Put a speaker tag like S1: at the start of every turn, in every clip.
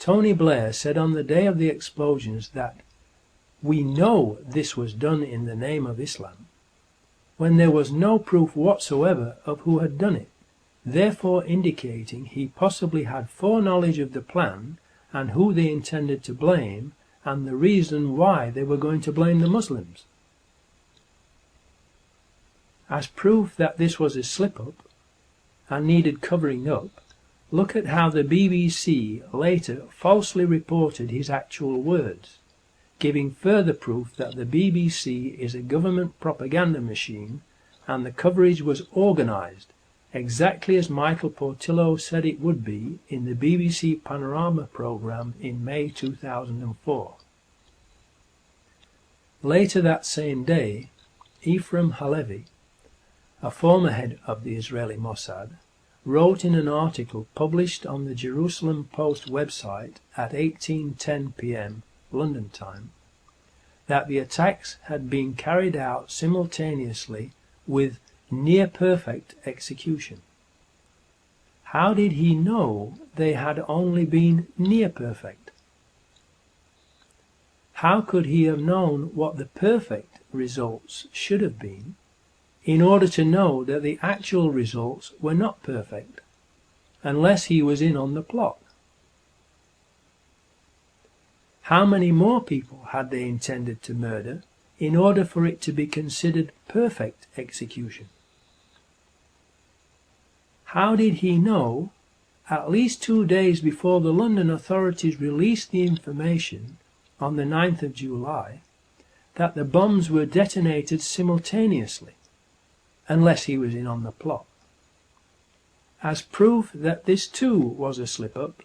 S1: Tony Blair said on the day of the explosions that "we know this was done in the name of Islam," when there was no proof whatsoever of who had done it, therefore indicating he possibly had foreknowledge of the plan and who they intended to blame and the reason why they were going to blame the Muslims. As proof that this was a slip-up and needed covering up, look at how the BBC later falsely reported his actual words, giving further proof that the BBC is a government propaganda machine and the coverage was organised, exactly as Michael Portillo said it would be in the BBC Panorama programme in May 2004. Later that same day, Ephraim Halevi, a former head of the Israeli Mossad, wrote in an article published on the Jerusalem Post website at 18:10 p.m. London time that the attacks had been carried out simultaneously with near-perfect execution. How did he know they had only been near-perfect? How could he have known what the perfect results should have been in order to know that the actual results were not perfect, unless he was in on the plot? How many more people had they intended to murder in order for it to be considered perfect execution? How did he know, at least 2 days before the London authorities released the information on the 9th of July, that the bombs were detonated simultaneously, unless he was in on the plot? As proof that this too was a slip-up,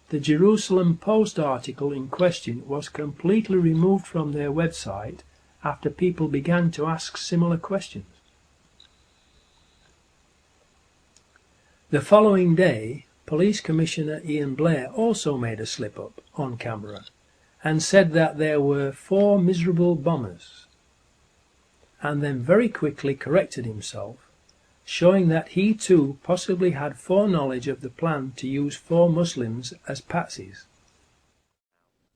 S1: the Jerusalem Post article in question was completely removed from their website after people began to ask similar questions. The following day, Police Commissioner Ian Blair also made a slip-up on camera and said that there were 4 miserable bombers, and then very quickly corrected himself, showing that he too possibly had foreknowledge of the plan to use 4 Muslims as patsies.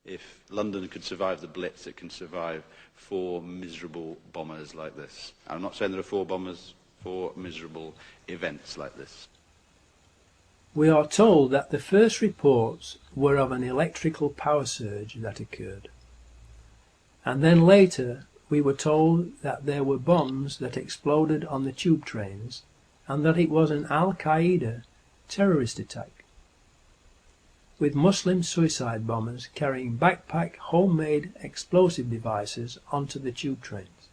S2: If London could survive the Blitz, it can survive 4 miserable bombers like this. I'm not saying there are 4 bombers, 4 miserable events like this.
S1: We are told that the first reports were of an electrical power surge that occurred, and then later we were told that there were bombs that exploded on the tube trains and that it was an Al-Qaeda terrorist attack, with Muslim suicide bombers carrying backpack homemade explosive devices onto the tube trains.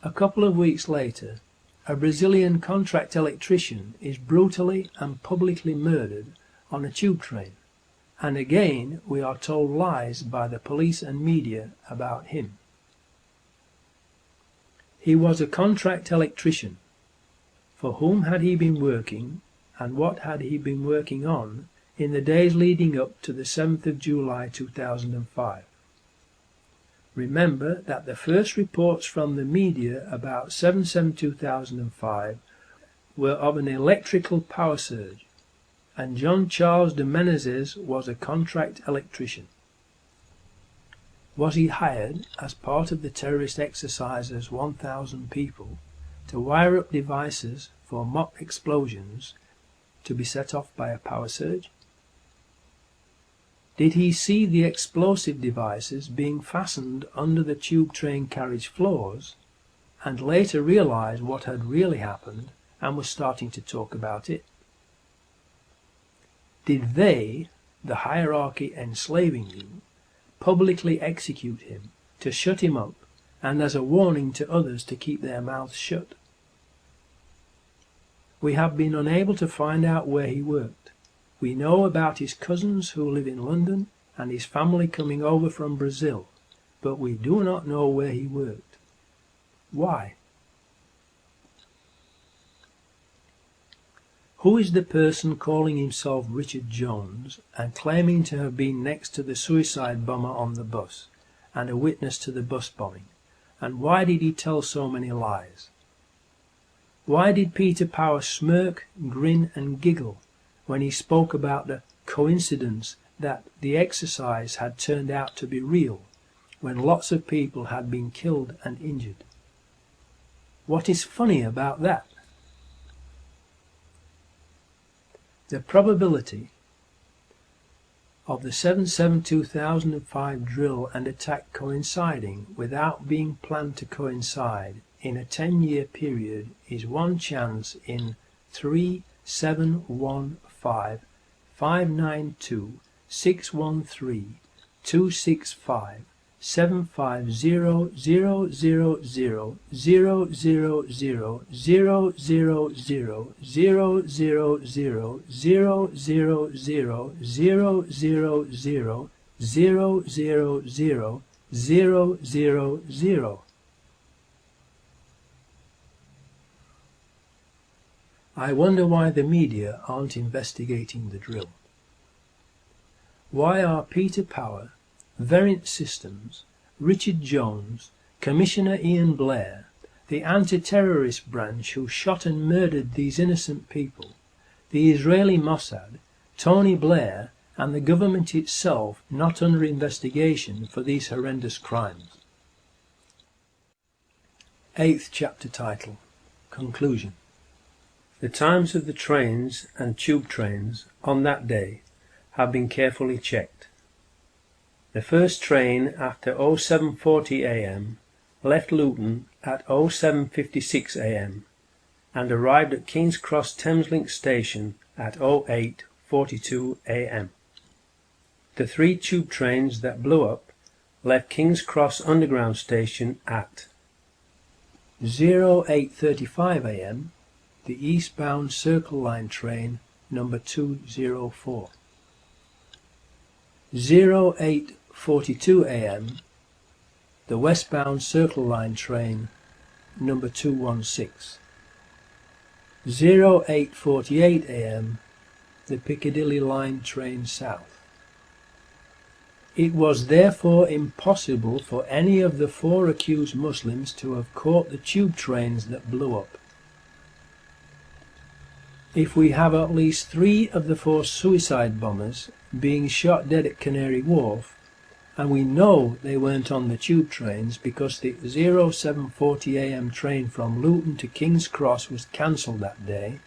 S1: A couple of weeks later, a Brazilian contract electrician is brutally and publicly murdered on a tube train, and again we are told lies by the police and media about him. He was a contract electrician. For whom had he been working, and what had he been working on in the days leading up to the 7th of July 2005? Remember that the first reports from the media about 7/7/2005 were of an electrical power surge, and John Charles de Menezes was a contract electrician. Was he hired as part of the terrorist exercise's 1,000 people to wire up devices for mock explosions to be set off by a power surge? Did he see the explosive devices being fastened under the tube train carriage floors and later realize what had really happened and was starting to talk about it? Did they, the hierarchy enslaving you, publicly execute him to shut him up and as a warning to others to keep their mouths shut? We have been unable to find out where he worked. We know about his cousins who live in London and his family coming over from Brazil, but we do not know where he worked. Why? Who is the person calling himself Richard Jones and claiming to have been next to the suicide bomber on the bus and a witness to the bus bombing? And why did he tell so many lies? Why did Peter Power smirk, grin and giggle when he spoke about the coincidence that the exercise had turned out to be real, when lots of people had been killed and injured. What is funny about that? The probability of the 7/7/2005 drill and attack coinciding without being planned to coincide in a 10-year period is 1 chance in 3715599200000000000000000000000000000000000000000000000000000000000000000000000000000000000000000000000000000000000000000000000000000000000000000000000000000000000000000000000000000000000000000000000000000000000000000. I wonder why the media aren't investigating the drill. Why are Peter Power, Verint Systems, Richard Jones, Commissioner Ian Blair, the anti-terrorist branch who shot and murdered these innocent people, the Israeli Mossad, Tony Blair, and the government itself not under investigation for these horrendous crimes? 8th chapter title. Conclusion. The times of the trains and tube trains on that day have been carefully checked. The first train after 0740 am left Luton at 0756 am and arrived at King's Cross Thameslink station at 0842 am. The 3 tube trains that blew up left King's Cross Underground station at 0835 am, the eastbound Circle Line train number 204. 0842 am, the westbound Circle Line train number 216. 0848 am, the Piccadilly Line train south. It was therefore impossible for any of the 4 accused Muslims to have caught the tube trains that blew up. If we have at least 3 of the 4 suicide bombers being shot dead at Canary Wharf, and we know they weren't on the tube trains because the 0740 am train from Luton to King's Cross was cancelled that day,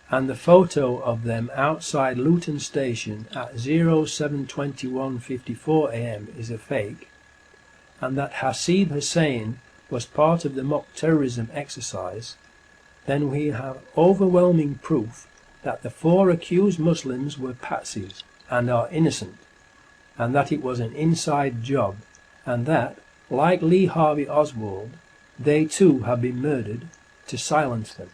S1: and the photo of them outside Luton station at 0721:54 am is a fake, and that Hasib Hussain was part of the mock terrorism exercise, then we have overwhelming proof that the 4 accused Muslims were patsies and are innocent, and that it was an inside job, and that, like Lee Harvey Oswald, they too have been murdered to silence them.